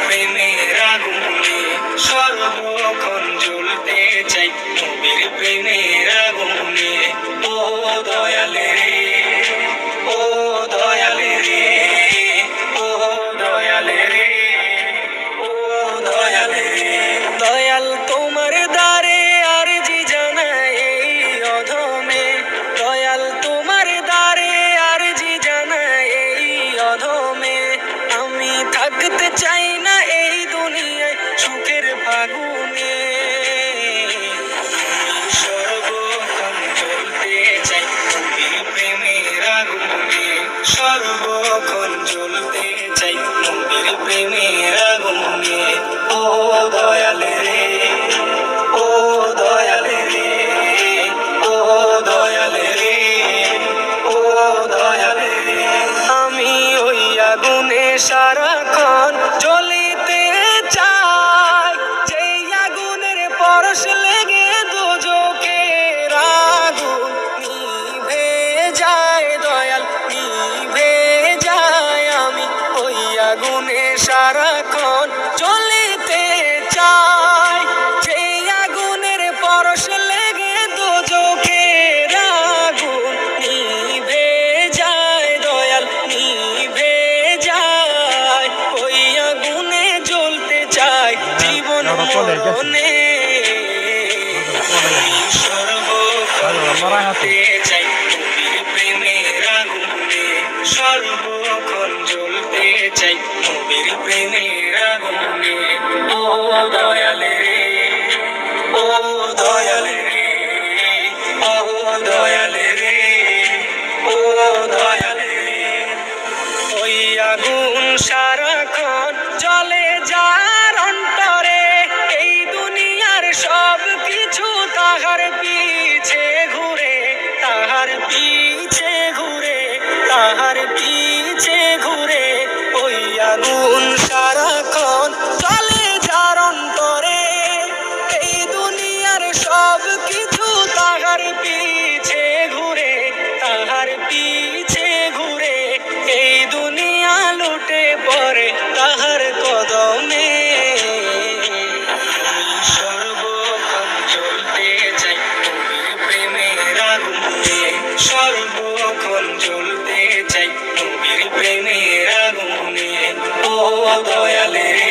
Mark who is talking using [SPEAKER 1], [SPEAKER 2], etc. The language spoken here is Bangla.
[SPEAKER 1] প্রেমের আগুনে সর্বক্ষণ জ্বলতে চাই, নবীর প্রেমের আগুনে। ও দয়ালে রে, ও দয়ালে রে, ও দয়ালে রে, ও দয়ালে রে। দয়াল তোমার দ্বারে আরজি জানাই এই অধমে, দয়াল তোমার দ্বারে আরজি জানাই এই অধমে। আমি থাকতে চাই না এই দুনিয়ায় সুখের ফাগুনে, সর্বক্ষণ জ্বলতে চাই নবীর প্রেমের আগুনে, সর্বক্ষণ জ্বলতে চাই নবীর প্রেমের আগুনে। ও দয়ালে রে, ও দয়ালে রে, ও দয়ালে রে, ও দয়ালে রে। আমি ওই আগুনে সারাক্ষণ জ্বলিতে চাই, যেই আগুনের পরশ লেগে দুজকের আগুন নিভে যায়, দয়াল নিভে যায়। আমি ওই আগুনে সারাক্ষণ জ্বলিতে চাই, যেই আগুনের পরশ লেগে দুজকের আগুন নিভে যায়, দয়াল নিভে যায়। ওই আগুনে জ্বলতে চাই জীবন মরণে, সর্বক্ষণ জ্বলতে চাই নবীর প্রেমের আগুনে, সর্বক্ষণ জ্বলতে চাই নবীর প্রেমের আগুনে। ও দয়ালে রে, ও দয়ালে রে, ও দয়ালে রে, ও দয়ালে রে। ওই আগুন সারাক্ষণ জ্বলে যার অন্তরে, এই দুনিয়ার সব কিছু তাহার পিছে ঘুরে, তাহার পিছে ঘুরে, তাহার পিছে ঘুরে। ওই আগুন সারাক্ষণ জ্বলে যার অন্তরে, এই দুনিয়ার সব কিছু তাহার পিছে ঘুরে, তাহার পিছে ঘুরে। এই দুনিয়া লুটে পড়ে তাহার কদমে, সর্বক্ষণ জ্বলতে চাই নবীর প্রেমের আগুনে, সর্বক্ষণ জ্বলতে চাই নবীর প্রেমের আগুনে। ও দয়ালে রে,